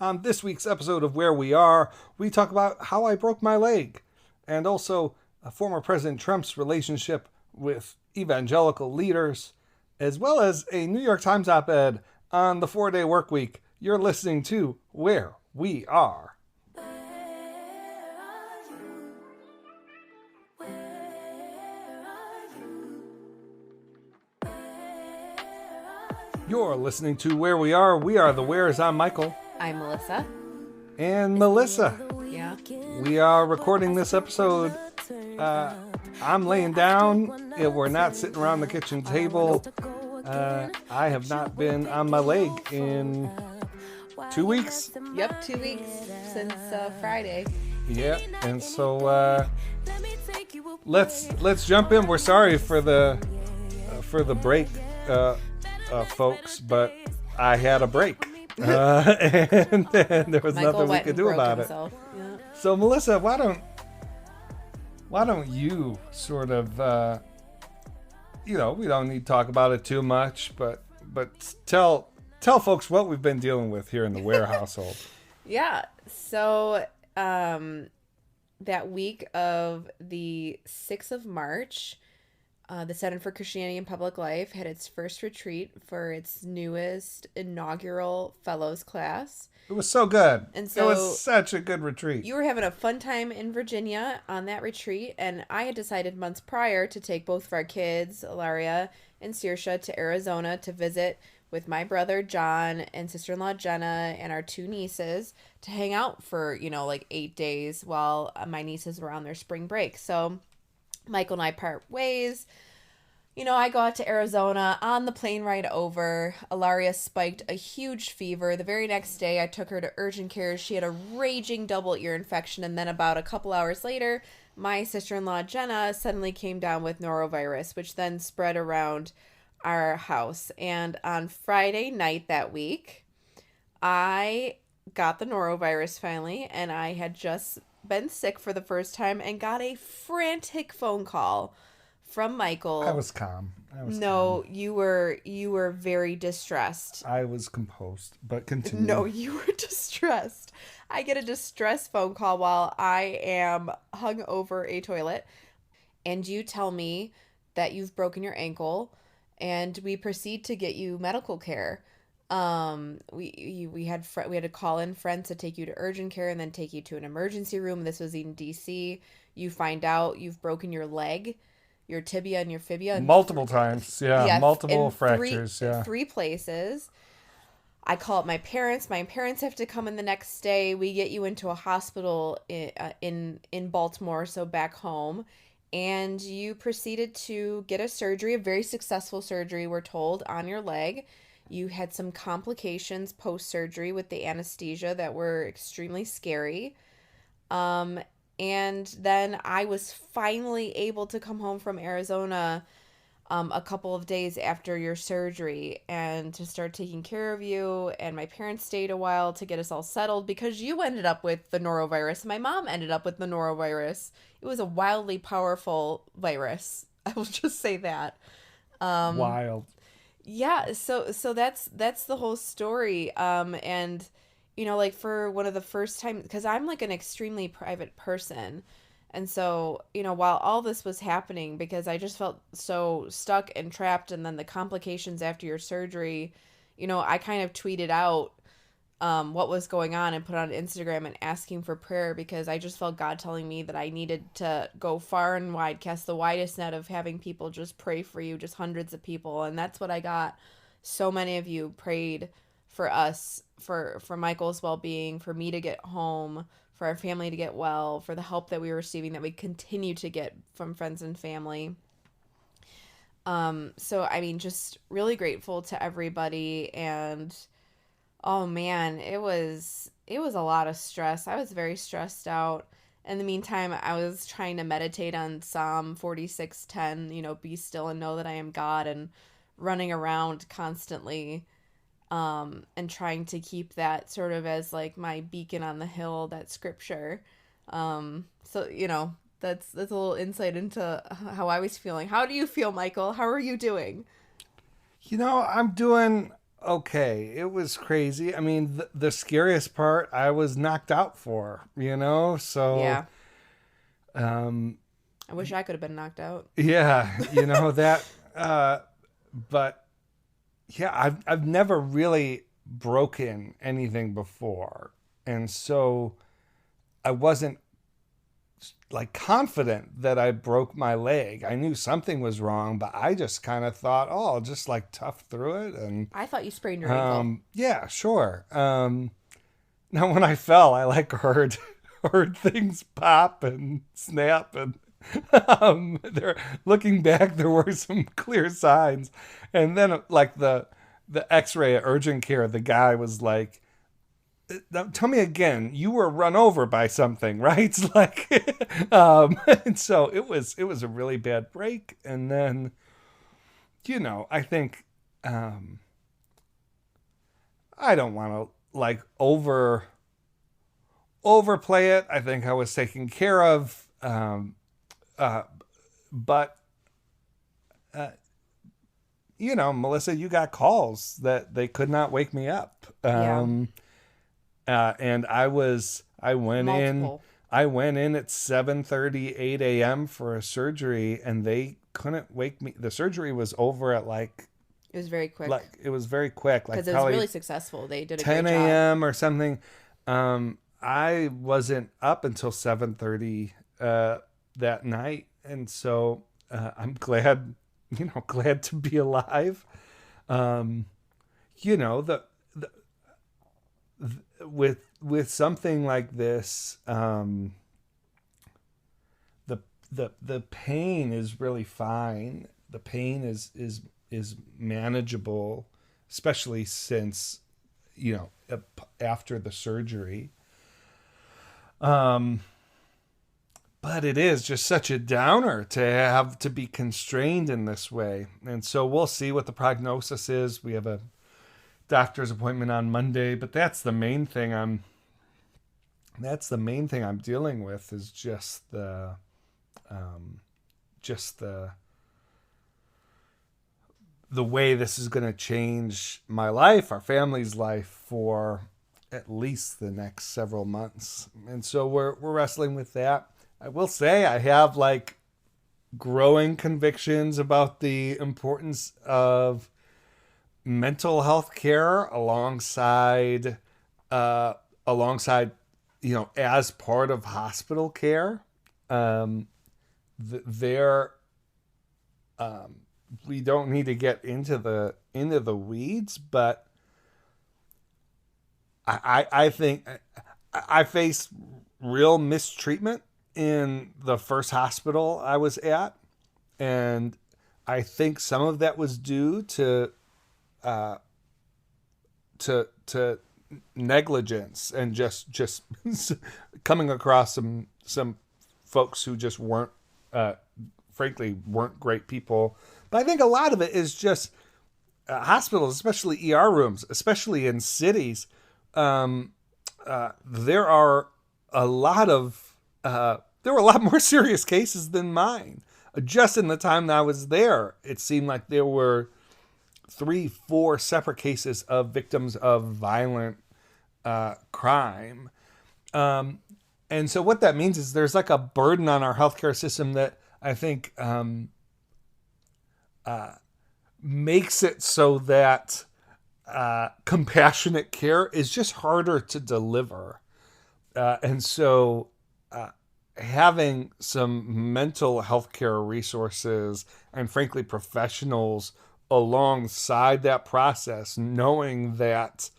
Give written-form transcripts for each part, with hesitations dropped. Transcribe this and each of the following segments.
On this week's episode of Where We Are, we talk about how I broke my leg, and also former President Trump's relationship with evangelical leaders, as well as a New York Times op-ed on the 4-day work week. You're listening to Where We Are. You're listening to Where We Are. We are the Wheres. I'm Michael. I'm Melissa. And Melissa. Yeah. We are recording this episode. I'm laying down. We're not sitting around the kitchen table. I have not been on my leg in 2 weeks. Yep, 2 weeks since Friday. Yeah, and so let's jump in. We're sorry for the break, folks, but I had a break, and there was Michael nothing we could do about himself. it. Yeah. So Melissa, why don't you sort of, we don't need to talk about it too much, but tell folks what we've been dealing with here in the Ware household. Yeah. So that week of the 6th of March, the Center for Christianity and Public Life had its first retreat for its newest inaugural fellows class. It was so good. And so it was such a good retreat. You were having a fun time in Virginia on that retreat, and I had decided months prior to take both of our kids, Ilaria and Saoirse, to Arizona to visit with my brother John and sister-in-law Jenna and our 2 nieces to hang out for, 8 days while my nieces were on their spring break. So Michael and I part ways. I go out to Arizona. On the plane ride over, Ilaria spiked a huge fever. The very next day, I took her to urgent care. She had a raging double ear infection. And then about a couple hours later, my sister-in-law Jenna suddenly came down with norovirus, which then spread around our house. And on Friday night that week, I got the norovirus finally, and I had just been sick for the first time and got a frantic phone call from Michael. I was calm. No, you were very distressed. I was composed, but continue. No, you were distressed. I get a distress phone call while I am hung over a toilet, and you tell me that you've broken your ankle, and we proceed to get you medical care. We had to call in friends to take you to urgent care and then take you to an emergency room. This was in DC. You find out you've broken your leg, your tibia and your fibia. Multiple times. Yeah, multiple fractures. 3 places. I call up my parents. My parents have to come in the next day. We get you into a hospital in Baltimore, so back home. And you proceeded to get a surgery, a very successful surgery, we're told, on your leg. You had some complications post-surgery with the anesthesia that were extremely scary. And then I was finally able to come home from Arizona a couple of days after your surgery and to start taking care of you. And my parents stayed a while to get us all settled because you ended up with the norovirus. My mom ended up with the norovirus. It was a wildly powerful virus. I will just say that. Wild. Yeah, so that's the whole story. And for one of the first time, because I'm like an extremely private person, and so while all this was happening, because I just felt so stuck and trapped, and then the complications after your surgery, I kind of tweeted out what was going on and put on Instagram and asking for prayer, because I just felt God telling me that I needed to go far and wide, cast the widest net of having people just pray for you, just hundreds of people. And that's what I got. So many of you prayed for us, for Michael's well-being, for me to get home, for our family to get well, for the help that we were receiving, that we continue to get from friends and family. So, just really grateful to everybody. And oh man, it was a lot of stress. I was very stressed out. In the meantime, I was trying to meditate on Psalm 46:10, be still and know that I am God, and running around constantly, and trying to keep that sort of as like my beacon on the hill, that scripture. So, that's a little insight into how I was feeling. How do you feel, Michael? How are you doing? I'm doing okay, it was crazy. I mean, the scariest part I was knocked out for, you know? So, Yeah. um, I wish I could have been knocked out. yeah, you know, but yeah, I've never really broken anything before. And so I wasn't like confident that I broke my leg. I knew something was wrong, but I just kind of thought, oh, I'll just like tough through it. And I thought you sprained your ankle. yeah, sure. Now when I fell, I like heard things pop and snap, and there, looking back, there were some clear signs. And then like the X-ray at urgent care, the guy was like, now, tell me again, you were run over by something, right? It's like, and so it was a really bad break. And then, I think, I don't want to like overplay it. I think I was taken care of. Uh, but, uh, Melissa, you got calls that they could not wake me up. Yeah. And I went in, Multiple. at 7:30, 8 a.m. for a surgery, and they couldn't wake me. The surgery was over at It was very quick. it was very quick, like Because it was probably really successful. They did a 10 great job. a.m. or something. I wasn't up until 7:30 that night, and so I'm glad, glad to be alive. Um, you know, with something like this, the pain is really fine. The pain is manageable, especially since after the surgery. Um, but it is just such a downer to have to be constrained in this way, and so we'll see what the prognosis is. We have a doctor's appointment on Monday, but that's the main thing I'm dealing with is just um, the way this is going to change my life, our family's life for at least the next several months. And so we're wrestling with that. I will say I have like growing convictions about the importance of mental health care alongside as part of hospital care. um there We don't need to get into the weeds, but I think I faced real mistreatment in the first hospital I was at, and I think some of that was due uh, to negligence and just coming across some folks who just weren't frankly weren't great people. But I think a lot of it is just hospitals, especially ER rooms, especially in cities. Um, there are a lot of there were a lot more serious cases than mine. Just in the time that I was there, it seemed like there were 3, 4 separate cases of victims of violent crime. And so what that means is there's like a burden on our healthcare system that I think makes it so that compassionate care is just harder to deliver. And so having some mental health care resources and frankly professionals alongside that process, knowing that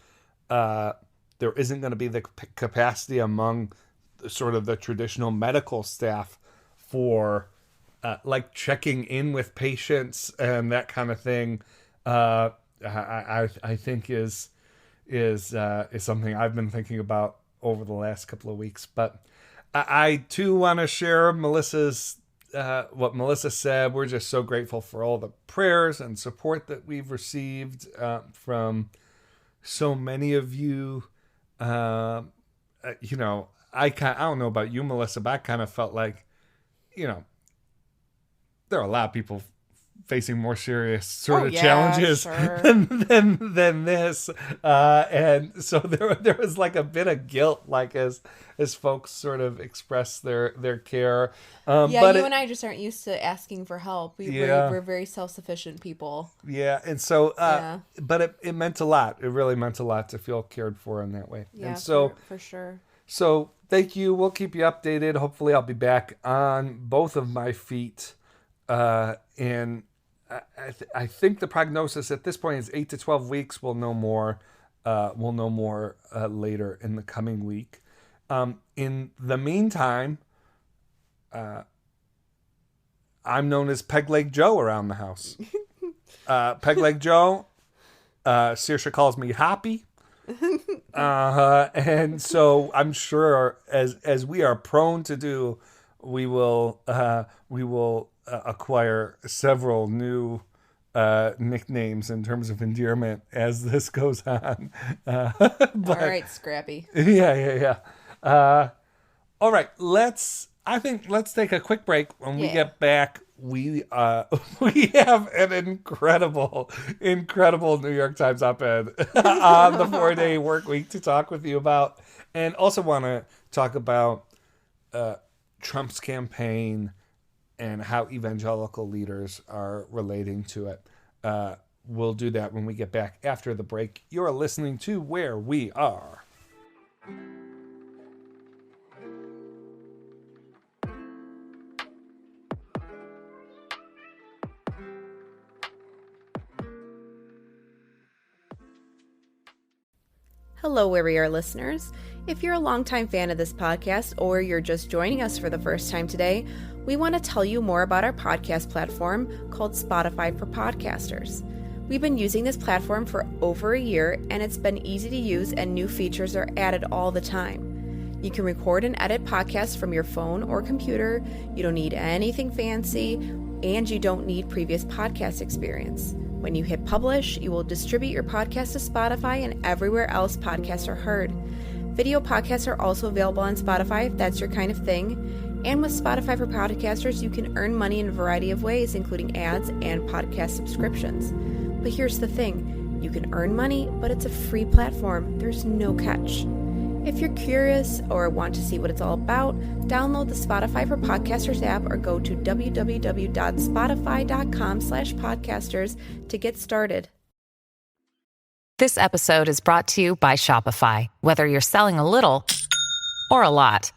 there isn't going to be the capacity among sort of the traditional medical staff for like checking in with patients and that kind of thing. I think is something I've been thinking about over the last couple of weeks. But I too want to share Melissa's what Melissa said. We're just so grateful for all the prayers and support that we've received from so many of you. I don't know about you, Melissa, but I kind of felt like, there are a lot of people facing more serious sort of yeah, challenges sure. than this, and so there was like a bit of guilt, like as folks sort of express their care. Yeah, But you and I just aren't used to asking for help. We're very self-sufficient people. yeah, and so Yeah. but it meant a lot. It really meant a lot to feel cared for in that way. Yeah, And so for sure. so thank you. We'll keep you updated. Hopefully, I'll be back on both of my feet. And I think the prognosis at this point is 8 to 12 weeks. We'll know more. We'll know more later in the coming week. In the meantime, I'm known as Peg Leg Joe around the house. Peg Leg Joe. Saoirse calls me Hoppy. And so I'm sure, as we are prone to do, we will acquire several new nicknames in terms of endearment as this goes on. But, All right, Scrappy. Yeah. All right, let's take a quick break. When we get back, we have an incredible New York Times op-ed on the 4-day work week to talk with you about, and also want to talk about Trump's campaign and how evangelical leaders are relating to it. We'll do that when we get back after the break. You're listening to Where We Are. Hello, Where We Are listeners. If you're a longtime fan of this podcast or you're just joining us for the first time today, we want to tell you more about our podcast platform called Spotify for Podcasters. We've been using this platform for over a year, and it's been easy to use, and new features are added all the time. You can record and edit podcasts from your phone or computer. You don't need anything fancy, and you don't need previous podcast experience. When you hit publish, you will distribute your podcast to Spotify and everywhere else podcasts are heard. Video podcasts are also available on Spotify if that's your kind of thing. And with Spotify for Podcasters, you can earn money in a variety of ways, including ads and podcast subscriptions. But here's the thing, you can earn money, but it's a free platform. There's no catch. If you're curious or want to see what it's all about, download the Spotify for Podcasters app or go to www.spotify.com/podcasters to get started. This episode is brought to you by Shopify. Whether you're selling a little or a lot,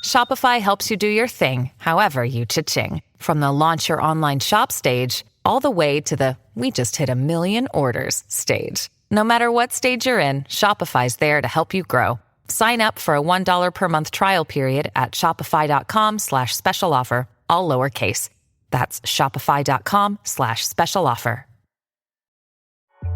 Shopify helps you do your thing, however you cha-ching. From the launch your online shop stage, all the way to the we just hit 1 million orders stage. No matter what stage you're in, Shopify's there to help you grow. Sign up for a $1 per month trial period at shopify.com/special offer, all lowercase. That's shopify.com/special offer.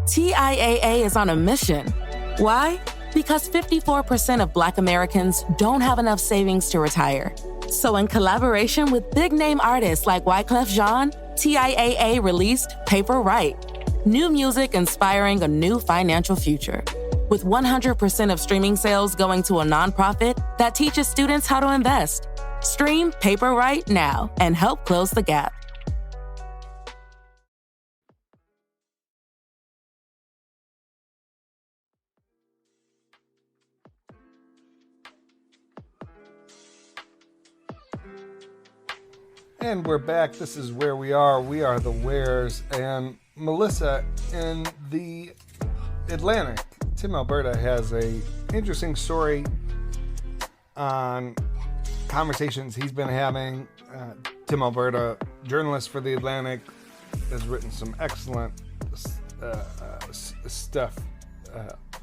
TIAA is on a mission. Why? Because 54% of Black Americans don't have enough savings to retire. So in collaboration with big-name artists like Wyclef Jean, TIAA released Paper Right. New music inspiring a new financial future. With 100% of streaming sales going to a nonprofit that teaches students how to invest. Stream Paper Right now and help close the gap. And we're back. This is Where We Are. We are the Wares. And Melissa, in the Atlantic, Tim Alberta has a interesting story on conversations he's been having. Tim Alberta, journalist for the Atlantic, has written some excellent stuff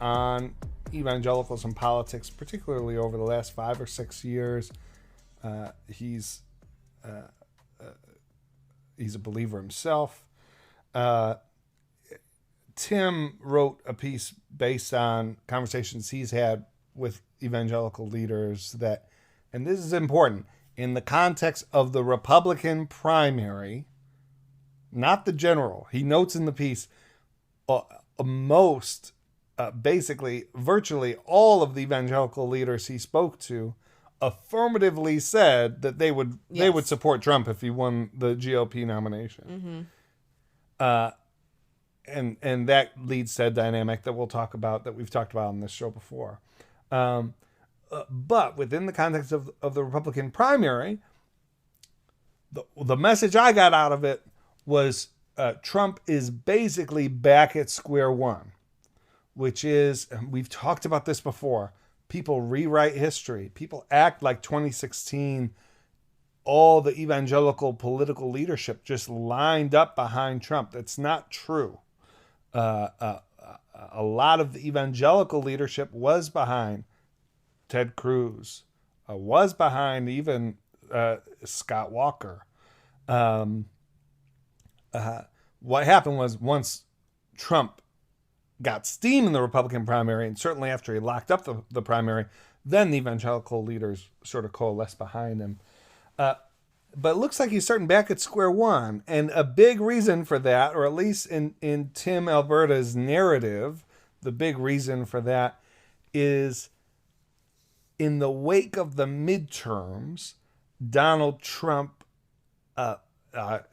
on evangelicals and politics, particularly over the last 5 or 6 years. He's a believer himself. Tim wrote a piece based on conversations he's had with evangelical leaders that, and this is important, in the context of the Republican primary, not the general. He notes in the piece basically, virtually all of the evangelical leaders he spoke to affirmatively said that they would Yes. support Trump if he won the GOP nomination. And that leads to a dynamic that we've talked about on this show before. But within the context of the Republican primary, the message I got out of it was Trump is basically back at square one, which is, we've talked about this before, people rewrite history. People act like 2016, all the evangelical political leadership just lined up behind Trump. That's not true. A lot of the evangelical leadership was behind Ted Cruz, was behind even Scott Walker. What happened was, once Trump got steam in the Republican primary, and certainly after he locked up the primary, then the evangelical leaders sort of coalesced behind him. But it looks like he's starting back at square one. And a big reason for that, or at least in Tim Alberta's narrative, the big reason for that is, in the wake of the midterms, Donald Trump,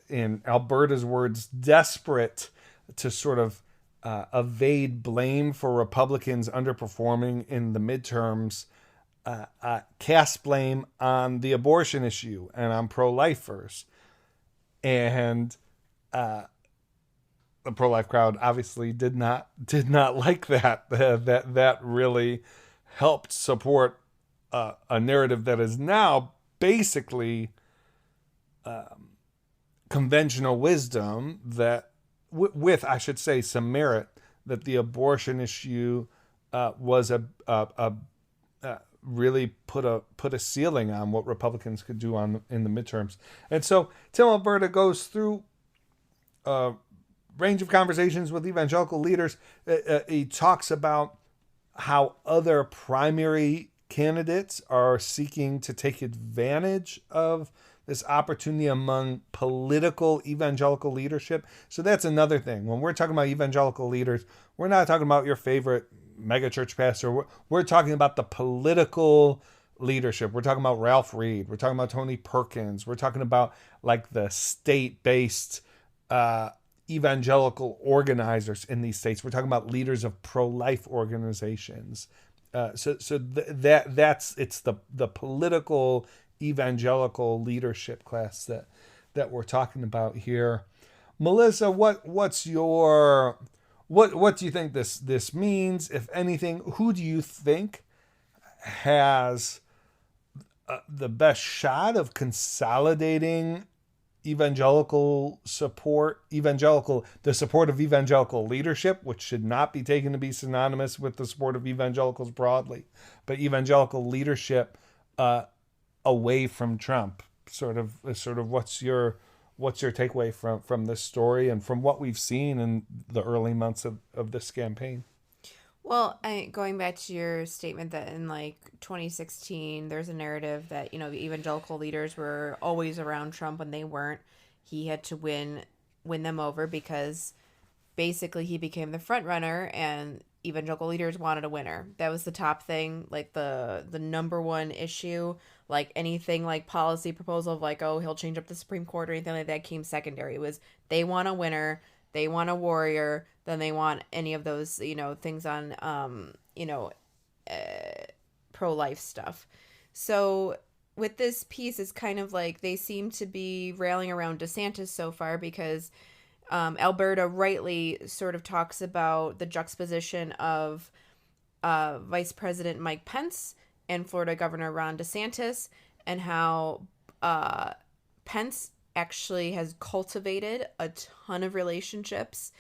in Alberta's words, desperate to sort of evade blame for Republicans underperforming in the midterms, cast blame on the abortion issue and on pro-lifers. And the pro-life crowd obviously did not like that. That really helped support a narrative that is now basically conventional wisdom, that with, I should say, some merit, that the abortion issue was really put a ceiling on what Republicans could do in the midterms. And so Tim Alberta goes through a range of conversations with evangelical leaders. He talks about how other primary candidates are seeking to take advantage of this opportunity among political evangelical leadership. So that's another thing. When we're talking about evangelical leaders, we're not talking about your favorite megachurch pastor. We're talking about the political leadership. We're talking about Ralph Reed. We're talking about Tony Perkins. We're talking about like the state-based evangelical organizers in these states. We're talking about leaders of pro-life organizations. It's the political evangelical leadership class that we're talking about here. Melissa, what do you think this means, if anything? Who do you think has the best shot of consolidating evangelical support, the support of evangelical leadership, which should not be taken to be synonymous with the support of evangelicals broadly, but evangelical leadership away from Trump? Sort of what's your takeaway from this story and from what we've seen in the early months of this campaign? Well, going back to your statement that in like 2016, there's a narrative that, evangelical leaders were always around Trump when they weren't. He had to win them over because basically he became the front runner and evangelical leaders wanted a winner. That was the top thing, like the number one issue. Like anything like policy proposal of like, oh, he'll change up the Supreme Court or anything like that came secondary. It was they want a winner, they want a warrior, then they want any of those, things on, pro-life stuff. So with this piece, it's kind of like they seem to be railing around DeSantis so far because Alberta rightly sort of talks about the juxtaposition of Vice President Mike Pence and Florida Governor Ron DeSantis, and how Pence actually has cultivated a ton of relationships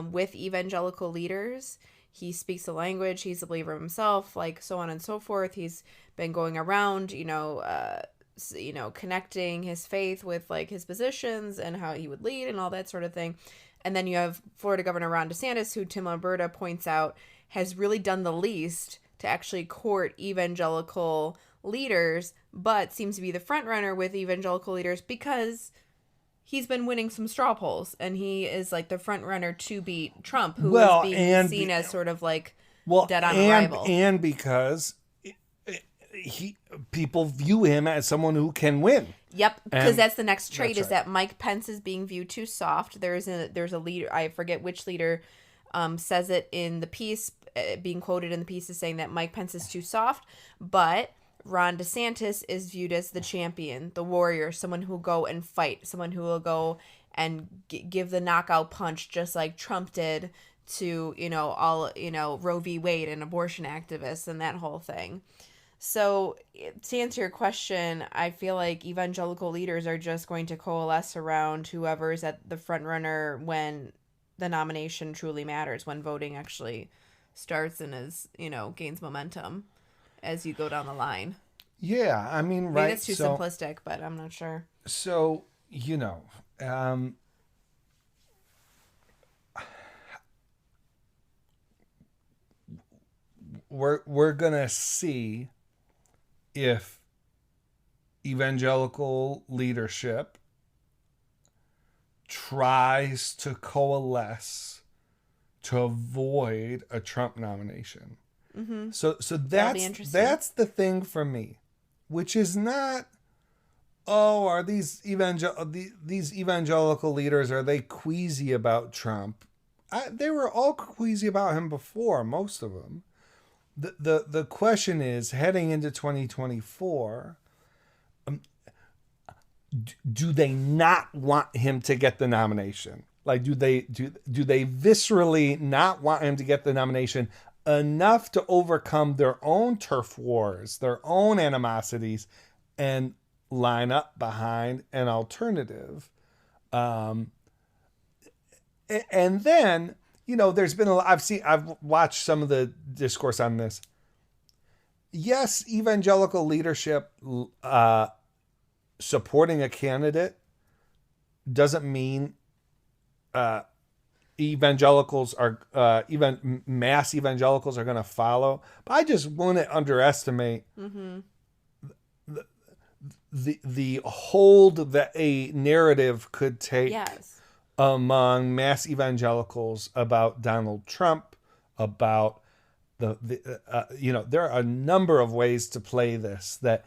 with evangelical leaders. He speaks the language. He's a believer himself, like so on and so forth. He's been going around, connecting his faith with like his positions and how he would lead and all that sort of thing. And then you have Florida Governor Ron DeSantis, who Tim Alberta points out has really done the least to actually court evangelical leaders, but seems to be the front runner with evangelical leaders because he's been winning some straw polls and he is like the front runner to beat Trump, who is being seen as sort of like dead on arrival. And because people view him as someone who can win. Yep, because And that's the next trait that's is that Mike Pence is being viewed too soft. There's a leader, I forget which leader says it in the piece, being quoted in the piece is saying that Mike Pence is too soft, but Ron DeSantis is viewed as the champion, the warrior, someone who will go and fight, someone who will go and give the knockout punch just like Trump did to, Roe v. Wade and abortion activists and that whole thing. So to answer your question, I feel like evangelical leaders are just going to coalesce around whoever's at the front runner when the nomination truly matters, when voting actually starts and gains momentum as you go down the line. Yeah, I mean, right. Maybe that's too simplistic, but I'm not sure. So, we're gonna see if evangelical leadership tries to coalesce to avoid a Trump nomination. Mm-hmm. So that's the thing for me, which is not, are these evangelical leaders, are they queasy about Trump? They were all queasy about him before, most of them. The question is, heading into 2024, do they not want him to get the nomination? Like, do they viscerally not want him to get the nomination enough to overcome their own turf wars, their own animosities, and line up behind an alternative? And then, there's been I've watched some of the discourse on this. Yes, evangelical leadership supporting a candidate doesn't mean evangelicals are even mass evangelicals are going to follow. But I just wouldn't underestimate the hold that a narrative could take. Yes. Among mass evangelicals about Donald Trump, about there are a number of ways to play this that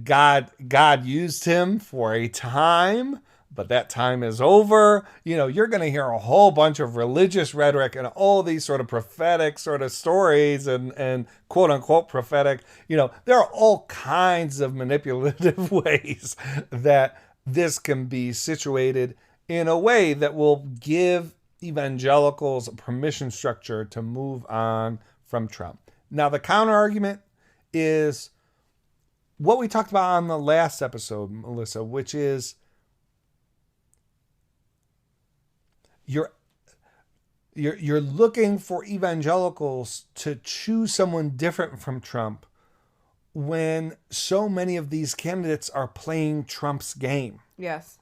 God used him for a time, but that time is over. You're going to hear a whole bunch of religious rhetoric and all these sort of prophetic sort of stories and quote unquote prophetic. There are all kinds of manipulative ways that this can be situated in a way that will give evangelicals a permission structure to move on from Trump. Now, the counter argument is what we talked about on the last episode, Melissa, which is you're looking for evangelicals to choose someone different from Trump when so many of these candidates are playing Trump's game. Yes.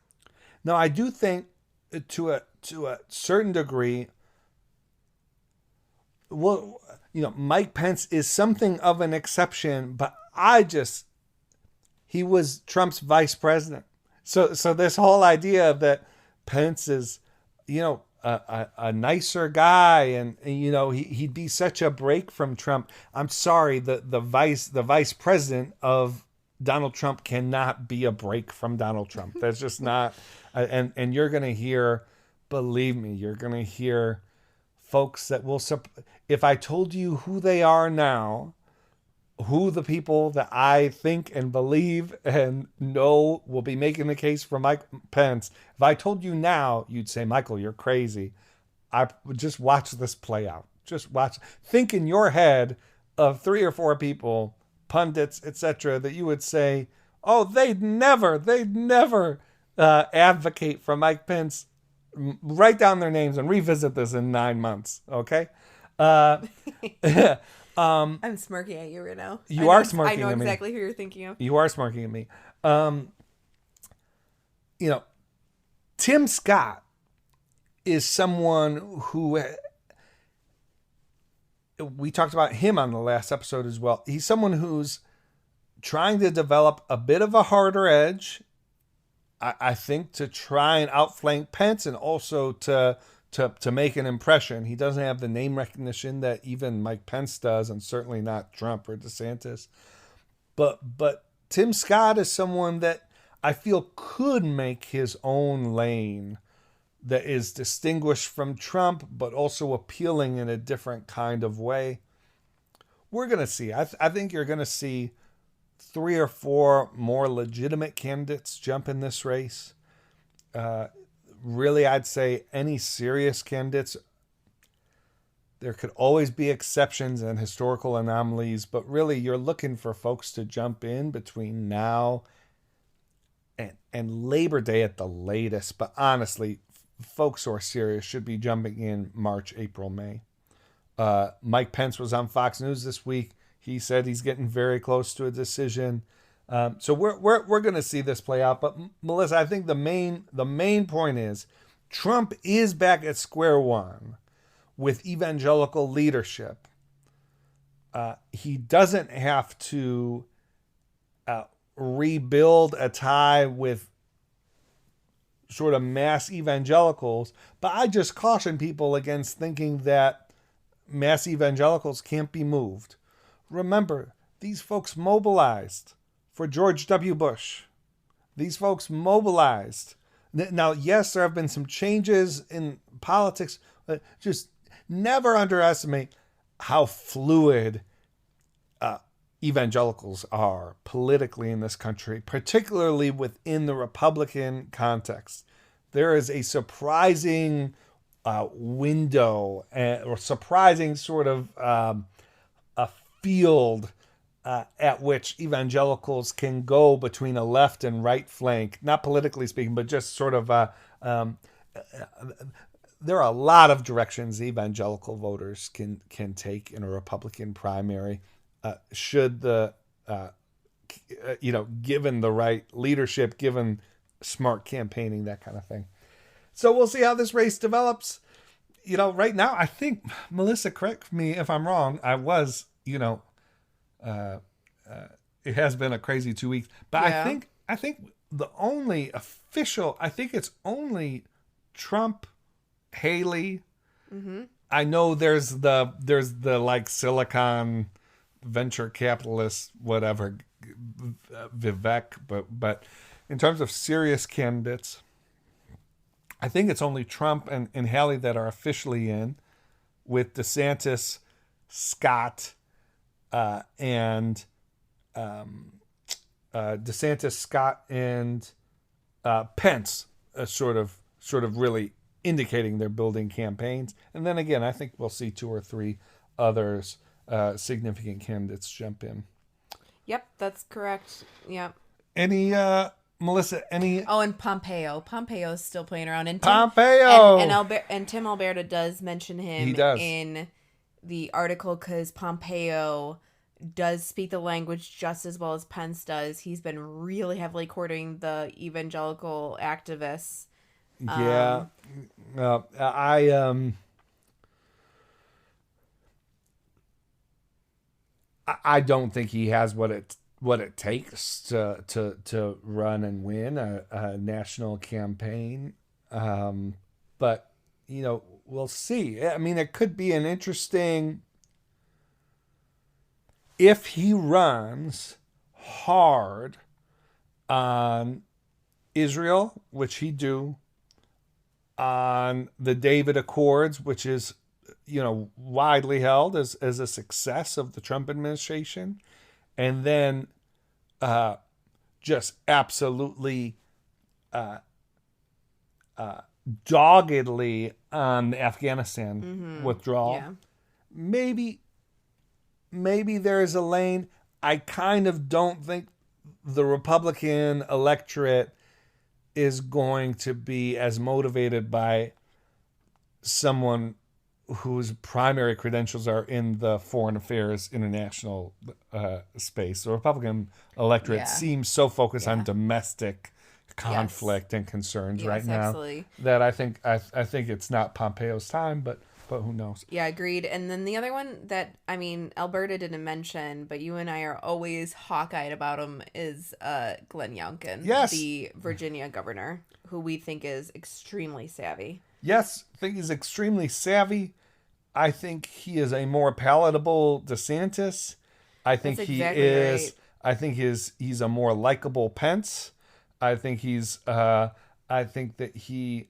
Now, I do think to a certain degree, Mike Pence is something of an exception, but he was Trump's vice president. So this whole idea that Pence is, a nicer guy and he'd be such a break from Trump. I'm sorry, the vice president of Donald Trump cannot be a break from Donald Trump. That's just not. And you're going to hear, believe me, you're going to hear folks that will. If I told you who they are now, who the people that I think and believe and know will be making the case for Mike Pence, if I told you now, you'd say, Michael, you're crazy. I would just watch this play out. Just watch. Think in your head of 3 or 4 people, pundits, etc., that you would say, oh, they'd never advocate for Mike Pence. Write down their names and revisit this in 9 months. Okay. I'm smirking at you right now. You are smirking at me. I know exactly who you're thinking of. You are smirking at me. Tim Scott is someone who we talked about him on the last episode as well. He's someone who's trying to develop a bit of a harder edge, I think, to try and outflank Pence and also to to make an impression. He doesn't have the name recognition that even Mike Pence does, and certainly not Trump or DeSantis. But Tim Scott is someone that I feel could make his own lane that is distinguished from Trump, but also appealing in a different kind of way. We're going to see. I think you're going to see 3 or 4 more legitimate candidates jump in this race. Really, I'd say any serious candidates. There could always be exceptions and historical anomalies, but really you're looking for folks to jump in between now and Labor Day at the latest. But honestly, folks who are serious should be jumping in March, April, May. Mike Pence was on Fox News this week. He said he's getting very close to a decision. So we're going to see this play out. But Melissa, I think the main point is Trump is back at square one with evangelical leadership. He doesn't have to rebuild a tie with sort of mass evangelicals, but I just caution people against thinking that mass evangelicals can't be moved. Remember, these folks mobilized for George W. Bush. These folks mobilized. Now, yes, there have been some changes in politics, but just never underestimate how fluid evangelicals are politically in this country, particularly within the Republican context. There is a surprising window or surprising sort of a field at which evangelicals can go between a left and right flank, not politically speaking, but just sort of there are a lot of directions evangelical voters can take in a Republican primary. Should the, given the right leadership, given smart campaigning, that kind of thing. So we'll see how this race develops. Right now, I think, Melissa, correct me if I'm wrong. It has been a crazy 2 weeks, but yeah. I think the only official, it's only Trump, Haley. Mm-hmm. I know there's the like Silicon venture capitalist, whatever, Vivek, but in terms of serious candidates, I think it's only Trump and Haley that are officially in, with DeSantis, Scott, and Pence, sort of really indicating they're building campaigns. And then again, I think we'll see 2 or 3 others, significant candidates jump in. Yep, that's correct. Yep. Any Melissa? Any? Oh, and Pompeo. Pompeo's still playing around. And Pompeo and Tim Alberta does mention him. He does. In the article because Pompeo does speak the language just as well as Pence does. He's been really heavily courting the evangelical activists. Yeah, I don't think he has what it takes to run and win a national campaign. But we'll see. I mean, it could be an interesting, if he runs hard on Israel, which he do, on the David Accords, which is widely held as a success of the Trump administration, and then just absolutely doggedly on the Afghanistan withdrawal. Yeah. Maybe there is a lane. I kind of don't think the Republican electorate is going to be as motivated by someone whose primary credentials are in the foreign affairs international space. The Republican electorate seems so focused on domestic conflict and concerns right now that I think it's not Pompeo's time, but who knows? Yeah, agreed. And then the other one that, Alberta didn't mention, but you and I are always hawk-eyed about him, is Glenn Youngkin, the Virginia governor, who we think is extremely savvy. Yes, I think he's extremely savvy. I think he is a more palatable DeSantis. I think That's he exactly is. right. I think he's a more likable Pence. I think he's. I think that he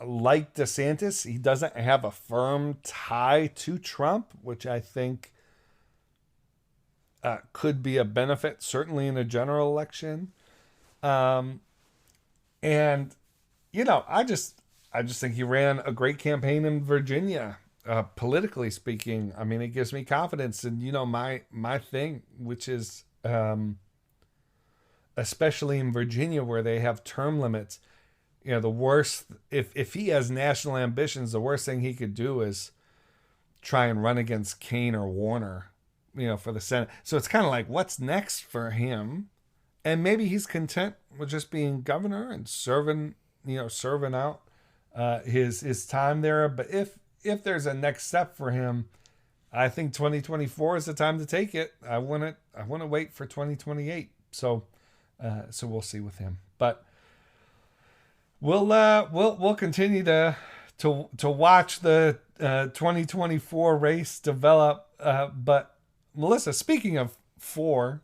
like DeSantis, he doesn't have a firm tie to Trump, which I think could be a benefit, certainly in a general election. Um, and I just think he ran a great campaign in Virginia. Politically speaking, I mean, it gives me confidence. And my thing, which is especially in Virginia where they have term limits. The worst, if he has national ambitions, the worst thing he could do is try and run against Kane or Warner, for the Senate. So it's kind of like, what's next for him? And maybe he's content with just being governor and serving out his time there. But if there's a next step for him, I think 2024 is the time to take it. I want to wait for 2028. So we'll see with him. But we'll continue to watch the 2024 race develop. But Melissa, speaking of four,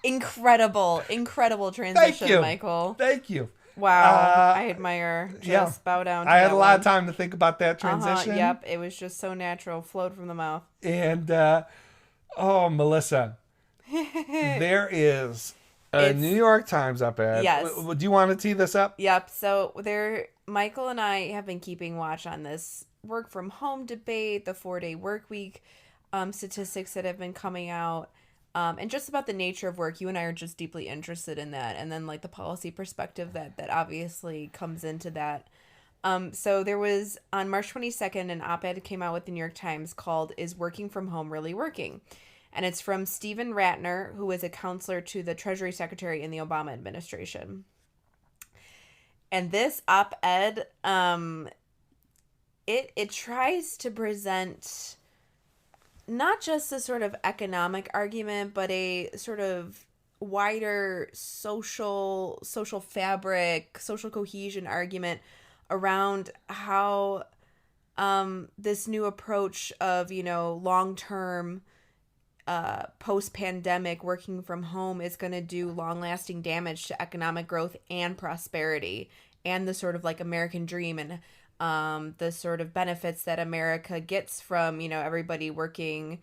Incredible transition, Michael. Thank you. Wow, I admire. Just bow down to I had that a lot one. of time to think about that transition. Yep, it was just so natural, flowed from the mouth. And Melissa, there is a New York Times op-ed. Yes. Do you want to tee this up? Yep. So Michael and I have been keeping watch on this work from home debate, the 4-day work week statistics that have been coming out. And just about the nature of work. You and I are just deeply interested in that. And then like the policy perspective that obviously comes into that. So there was on March 22nd, an op-ed came out with the New York Times called "Is Working from Home Really Working?" And it's from Stephen Ratner, who is a counselor to the Treasury Secretary in the Obama administration. And this op-ed, it tries to present not just a sort of economic argument, but a sort of wider social fabric, social cohesion argument around how this new approach of, long-term post-pandemic working from home is going to do long-lasting damage to economic growth and prosperity and the sort of like American dream and the sort of benefits that America gets from, everybody working,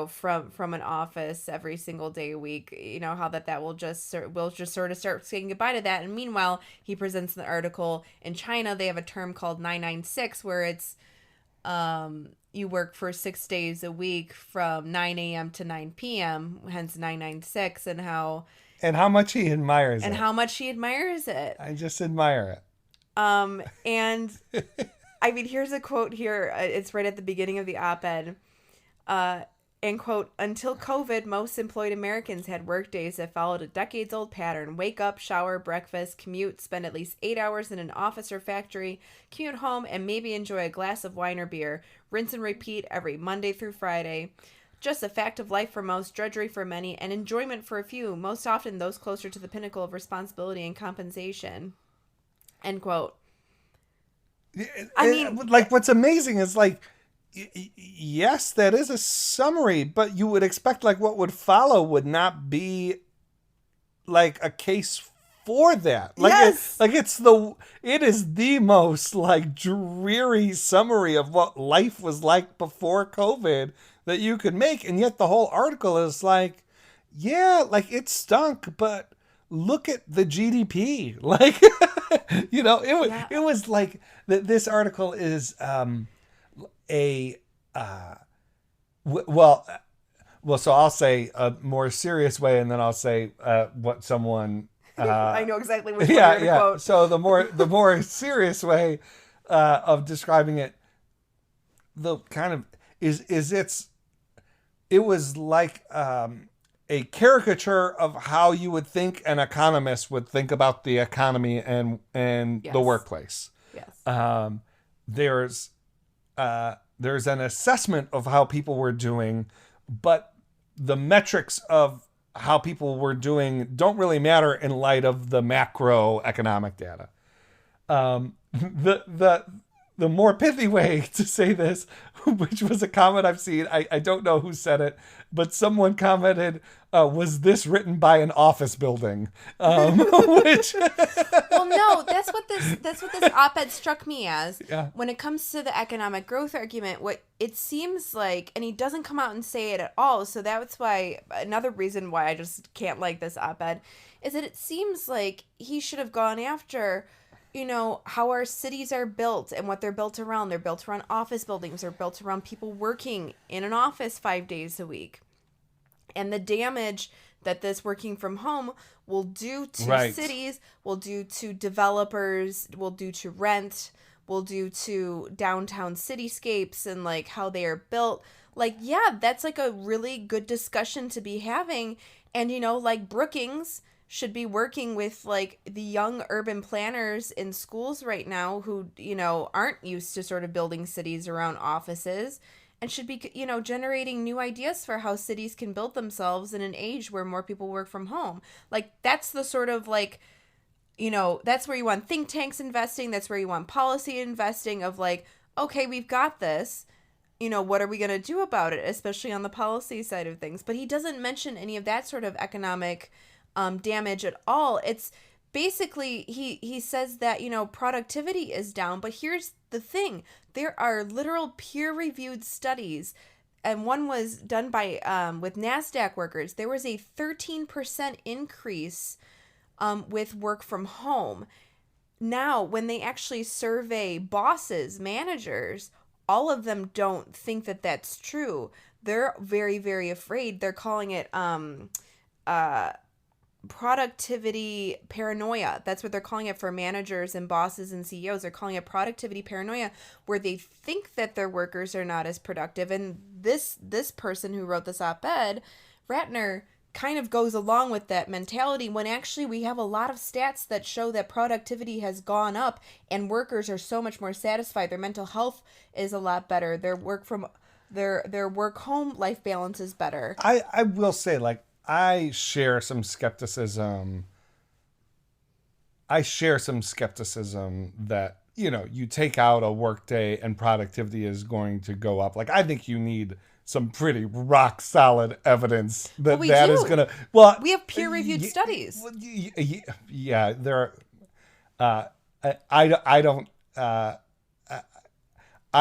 from an office every single day a week, how that will just sort of start saying goodbye to that. And meanwhile, he presents the article in China. They have a term called 996 where it's you work for 6 days a week from 9 a.m. to 9 p.m., hence 996, and how much he admires it. And how much he admires it. I just admire it. And I mean, here's a quote here. It's right at the beginning of the op-ed. And quote, "Until COVID, most employed Americans had work days that followed a decades-old pattern. Wake up, shower, breakfast, commute, spend at least 8 hours in an office or factory, commute home, and maybe enjoy a glass of wine or beer. Rinse and repeat every Monday through Friday. Just a fact of life for most, drudgery for many, and enjoyment for a few, most often those closer to the pinnacle of responsibility and compensation." End quote. I mean, like, what's amazing is like, yes, that is a summary, but you would expect like what would follow would not be like a case for that. Like, yes. it is the most like dreary summary of what life was like before COVID that you could make. And yet the whole article is like, yeah, like it stunk, but look at the GDP. Like, it was like this article is, so I'll say a more serious way, and then I'll say what someone. I know exactly what you're going to quote. So the more serious way of describing it, the kind of it was like a caricature of how you would think an economist would think about the economy and Yes. the workplace. Yes. There's an assessment of how people were doing, but the metrics of how people were doing don't really matter in light of the macroeconomic data. The more pithy way to say this, which was a comment I've seen, I don't know who said it, but someone commented, was this written by an office building? Which Well, no, that's what this op-ed struck me as. Yeah. When it comes to the economic growth argument, what it seems like, and he doesn't come out and say it at all, so that's why, another reason why I just can't like this op-ed, is that it seems like he should have gone after, how our cities are built and what they're built around. They're built around office buildings. They're built around people working in an office 5 days a week. And the damage that this working from home will do to cities, will do to developers, will do to rent, will do to downtown cityscapes and like how they are built. Like, yeah, that's like a really good discussion to be having. And, like Brookings should be working with like the young urban planners in schools right now who, aren't used to sort of building cities around offices, and should be, generating new ideas for how cities can build themselves in an age where more people work from home. Like, that's the sort of like, that's where you want think tanks investing. That's where you want policy investing of like, okay, we've got this. What are we going to do about it, especially on the policy side of things? But he doesn't mention any of that sort of economic damage at all. It's basically, he says that, productivity is down, but here's the thing. There are literal peer-reviewed studies, and one was done by, with NASDAQ workers. There was a 13% increase with work from home. Now, when they actually survey bosses, managers, all of them don't think that that's true. They're very, very afraid. They're calling it, productivity paranoia. That's what they're calling it for managers and bosses and CEOs. They're calling it productivity paranoia, where they think that their workers are not as productive. And this person who wrote this op-ed, Ratner, kind of goes along with that mentality, when actually we have a lot of stats that show that productivity has gone up and workers are so much more satisfied. Their mental health is a lot better. Their work home life balance is better. I will say, like, I share some skepticism that, you take out a work day and productivity is going to go up. Like, I think you need some pretty rock solid evidence that is going to, we have peer reviewed studies. Yeah, there are, I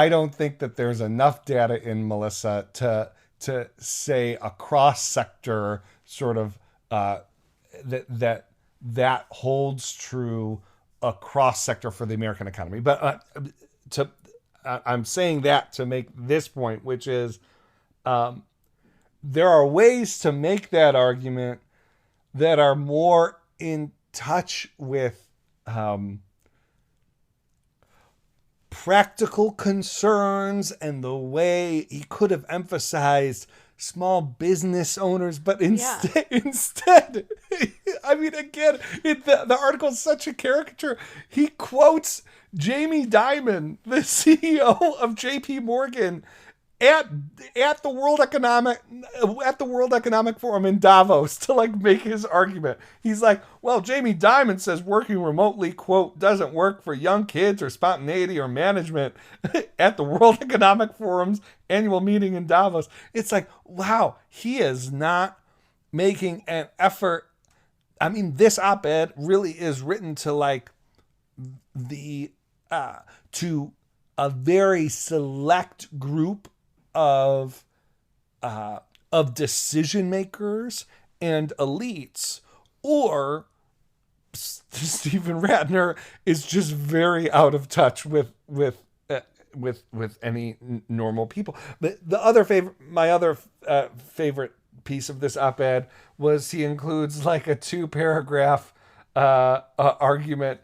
don't think that there's enough data in Melissa to say a cross sector sort of that holds true across sector for the American economy. But I'm saying that to make this point, which is there are ways to make that argument that are more in touch with practical concerns and the way he could have emphasized small business owners, but instead, I mean, again, the article is such a caricature. He quotes Jamie Dimon, the CEO of JP Morgan, at the World Economic Forum in Davos to like make his argument. He's like, well, Jamie Dimon says working remotely, quote, doesn't work for young kids or spontaneity or management at the World Economic Forum's annual meeting in Davos. It's like, wow, he is not making an effort. I mean, this op-ed really is written to like to a very select group of decision makers and elites, or Stephen Ratner is just very out of touch with any normal people. But my other favorite piece of this op-ed was he includes like a 2-paragraph argument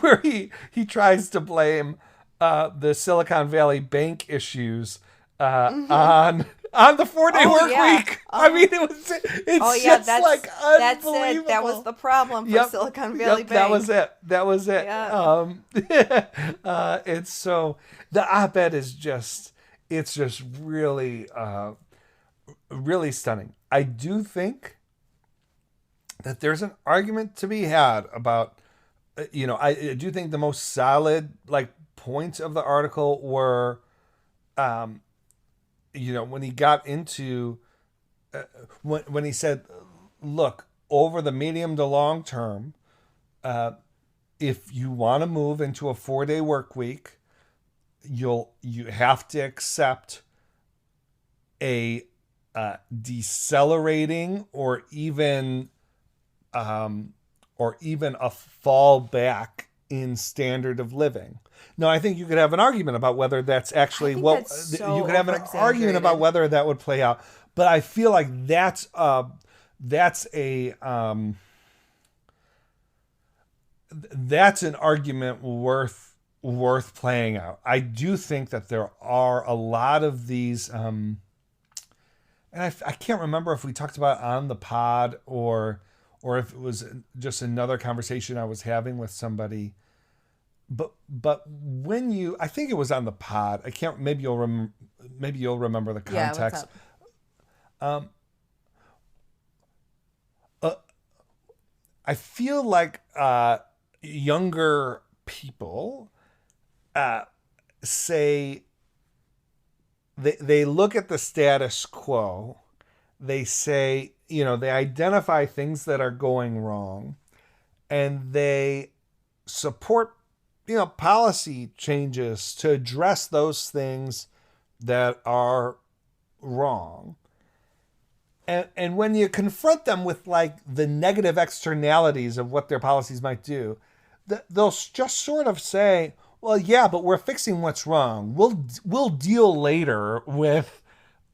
where he tries to blame the Silicon Valley bank issues on the 4-day work week. I mean, it's just like unbelievable. That's it. That was the problem for Silicon Valley Bank. That was it. Yeah. It's so, the op-ed is just really, really stunning. I do think that there's an argument to be had about, I do think the most solid points of the article were, when he got into, when he said, look, over the medium to long term, if you want to move into a 4-day work week, you have to accept a decelerating or even a fall back in standard of living. Now, I think you could have an argument about whether that's actually what that's so you could have an argument about overexaggerated. whether that would play out. But I feel like that's a that's an argument worth playing out. I do think that there are a lot of these, and I can't remember if we talked about it on the pod or if it was just another conversation I was having with somebody. But when I think it was on the pod. I can't. Maybe you'll remember the context. Yeah, what's up? I feel like younger people say they look at the status quo. They say, they identify things that are going wrong, and they support policy changes to address those things that are wrong. And when you confront them with the negative externalities of what their policies might do, they'll just sort of say, well, yeah, but we're fixing what's wrong. We'll deal later with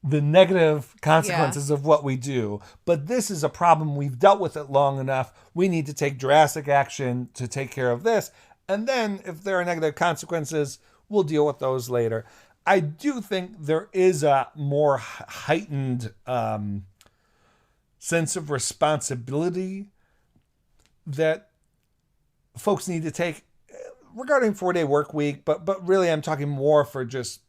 the negative consequences of what we do. But this is a problem. We've dealt with it long enough. We need to take drastic action to take care of this. And then if there are negative consequences, we'll deal with those later. I do think there is a more heightened sense of responsibility that folks need to take regarding 4-day work week, but really I'm talking more for just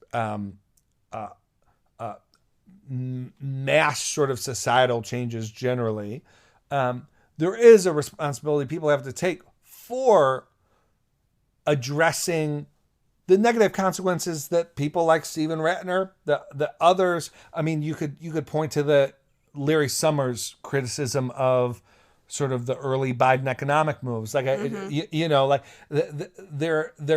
mass sort of societal changes generally. There is a responsibility people have to take for addressing the negative consequences that people like Stephen Ratner, the others. I mean, you could point to the Larry Summers criticism of sort of the early Biden economic moves. There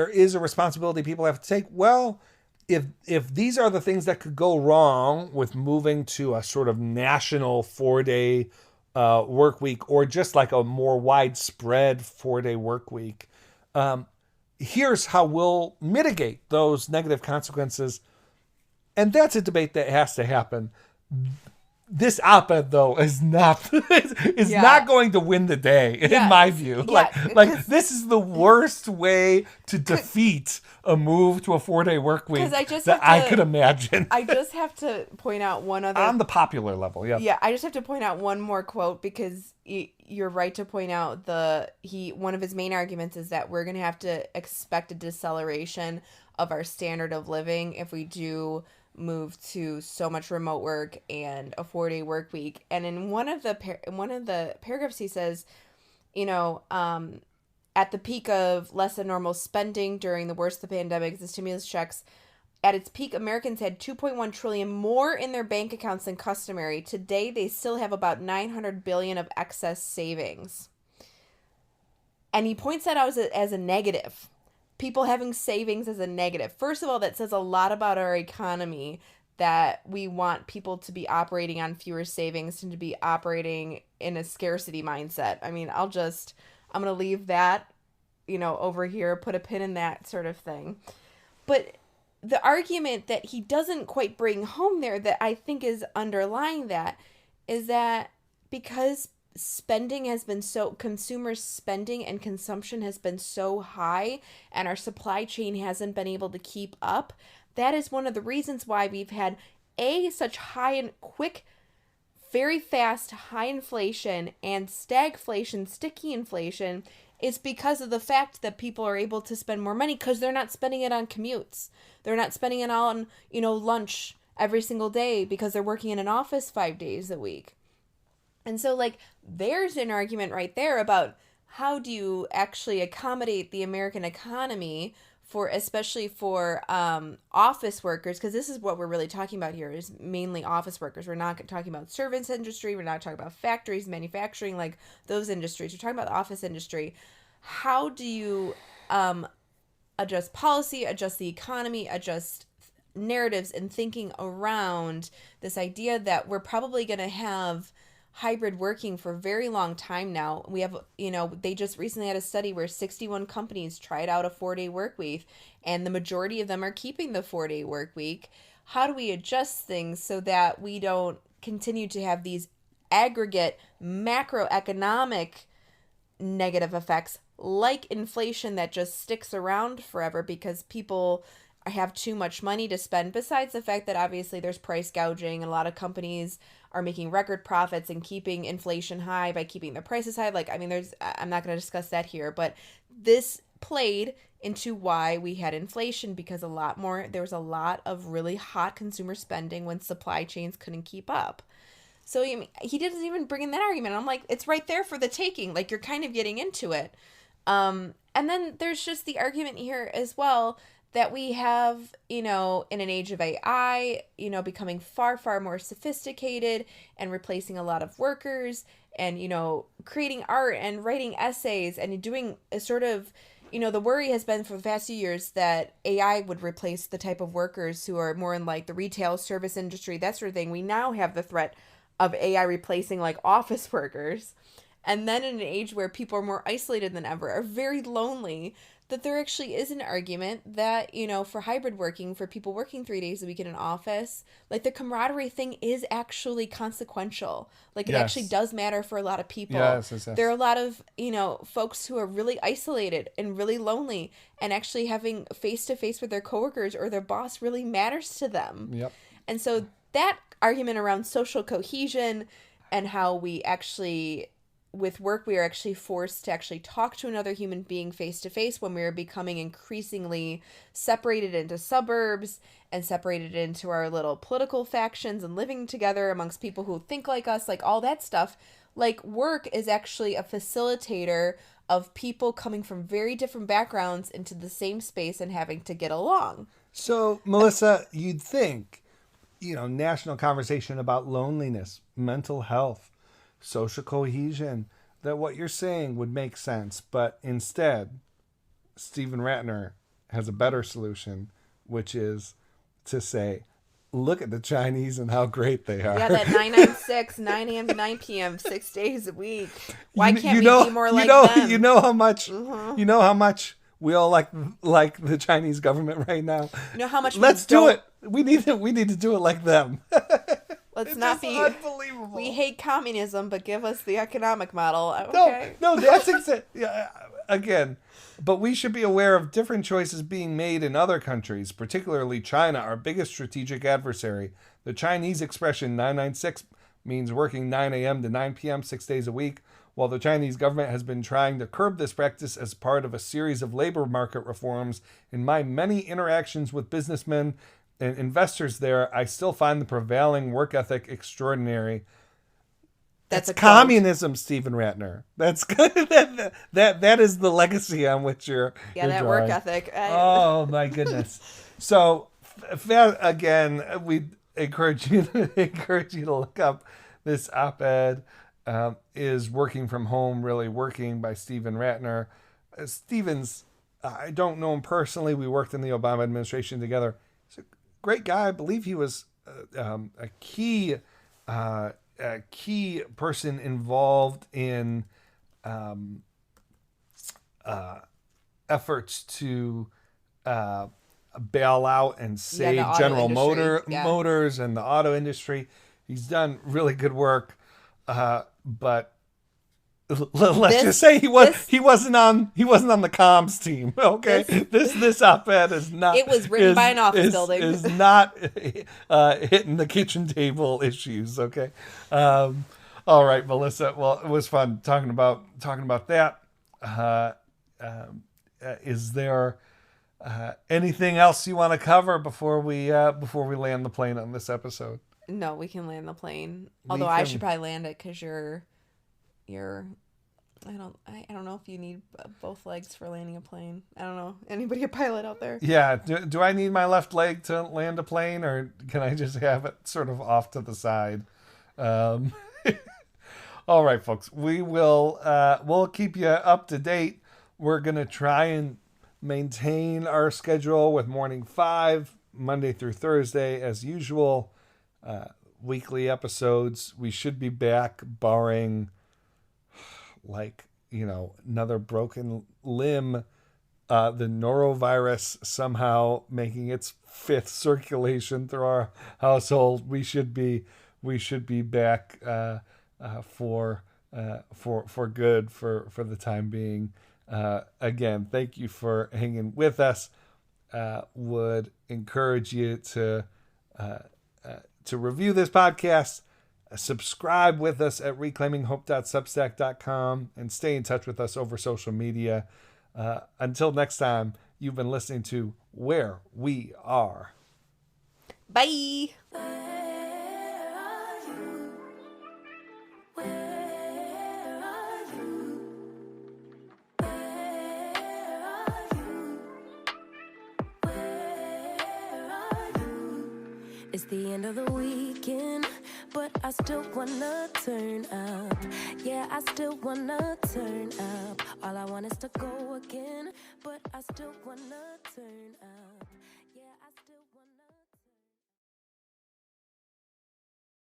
is a responsibility people have to take. Well, if these are the things that could go wrong with moving to a sort of national 4-day work week, or just like a more widespread 4-day work week, here's how we'll mitigate those negative consequences. And that's a debate that has to happen. This op-ed, though, is not not going to win the day, in my view. Like this is the worst way to defeat a move to a 4-day work week I could imagine. I just have to point out one other... On the popular level, yeah. Yeah, I just have to point out one more quote, because you're right to point out one of his main arguments is that we're going to have to expect a deceleration of our standard of living if we do move to so much remote work and a 4-day work week. And in one of the paragraphs he says, at the peak of less than normal spending during the worst of the pandemic, the stimulus checks, at its peak, Americans had $2.1 trillion more in their bank accounts than customary. Today, they still have about $900 billion of excess savings. And he points that out as a negative. People having savings as a negative. First of all, that says a lot about our economy, that we want people to be operating on fewer savings and to be operating in a scarcity mindset. I mean, I'm going to leave that, over here, put a pin in that sort of thing. But the argument that he doesn't quite bring home there, that I think is underlying that, is that because consumer spending and consumption has been so high and our supply chain hasn't been able to keep up, that is one of the reasons why we've had such high and quick, very fast high inflation and stagflation, sticky inflation, is because of the fact that people are able to spend more money because they're not spending it on commutes. They're not spending it on, lunch every single day because they're working in an office 5 days a week. And so, like, there's an argument right there about how do you actually accommodate the American economy for, especially for office workers, because this is what we're really talking about here is mainly office workers. We're not talking about service industry. We're not talking about factories, manufacturing, like those industries. We're talking about the office industry. How do you adjust policy, adjust the economy, adjust narratives and thinking around this idea that we're probably going to have hybrid working for a very long time now. We have, they just recently had a study where 61 companies tried out a 4-day work week, and the majority of them are keeping the 4-day work week. How do we adjust things so that we don't continue to have these aggregate macroeconomic negative effects like inflation that just sticks around forever because people have too much money to spend, besides the fact that obviously there's price gouging and a lot of companies are making record profits and keeping inflation high by keeping their prices high. Like, I mean, I'm not going to discuss that here, but this played into why we had inflation because there was a lot of really hot consumer spending when supply chains couldn't keep up. So he didn't even bring in that argument. I'm like, it's right there for the taking. Like, you're kind of getting into it. And then there's just the argument here as well that we have, in an age of AI, becoming far, far more sophisticated and replacing a lot of workers and, creating art and writing essays and doing a sort of, the worry has been for the past few years that AI would replace the type of workers who are more in like the retail service industry, that sort of thing. We now have the threat of AI replacing like office workers. And then in an age where people are more isolated than ever, are very lonely, that there actually is an argument that, for hybrid working, for people working 3 days a week in an office, like the camaraderie thing is actually consequential. Like it actually does matter for a lot of people. Yes. There are a lot of, folks who are really isolated and really lonely, and actually having face-to-face with their coworkers or their boss really matters to them. Yep. And so that argument around social cohesion and how we actually, with work, we are actually forced to actually talk to another human being face to face when we are becoming increasingly separated into suburbs and separated into our little political factions and living together amongst people who think like us, like all that stuff. Like, work is actually a facilitator of people coming from very different backgrounds into the same space and having to get along. So, Melissa, you'd think, national conversation about loneliness, mental health, social cohesion, that what you're saying would make sense. But instead, Stephen Ratner has a better solution, which is to say, look at the Chinese and how great they are. Yeah, that 996, 9 a.m. to 9 p.m., 6 days a week. Why can't we be more like them? You know how much we all like the Chinese government right now. You know how much Let's do it. We need to do it like them. Let's not be unbelievable. We hate communism, but give us the economic model. Okay. No, that's exactly. Again, but we should be aware of different choices being made in other countries, particularly China, our biggest strategic adversary. The Chinese expression 996 means working 9 a.m. to 9 p.m. 6 days a week, while the Chinese government has been trying to curb this practice as part of a series of labor market reforms. In my many interactions with businessmen and investors there, I still find the prevailing work ethic extraordinary. That's communism, Stephen Ratner. That's that is the legacy on which you're that drawing. Work ethic. Oh my goodness! So again, we encourage you to look up this op-ed. Is Working from Home Really Working by Stephen Ratner. Stephen's, I don't know him personally. We worked in the Obama administration together. He's a great guy. I believe he was a key person involved in efforts to bail out and save General Motors and the auto industry. He's done really good work, but let's just say he wasn't on the comms team. Okay, this op-ed is not. It was written by an office building. Is not hitting the kitchen table issues. Okay, all right, Melissa. Well, it was fun talking about that. Is there anything else you want to cover before we land the plane on this episode? No, we can land the plane. Although I should probably land it because you're. I don't know if you need both legs for landing a plane. I don't know. Anybody a pilot out there? Yeah. Do I need my left leg to land a plane, or can I just have it sort of off to the side? All right, folks. We'll keep you up to date. We're gonna try and maintain our schedule with Morning 5, Monday through Thursday, as usual. Weekly episodes. We should be back, barring another broken limb, the norovirus somehow making its 5th circulation through our household. We should be back for good for the time being. Again, thank you for hanging with us. Would encourage you to review this podcast, subscribe with us at reclaiminghope.substack.com, and stay in touch with us over social media. Until next time, you've been listening to Where We Are. Bye. It's the end of the weekend, but I still wanna turn up. Yeah, I still wanna turn up. All I want is to go again, but I still wanna turn up.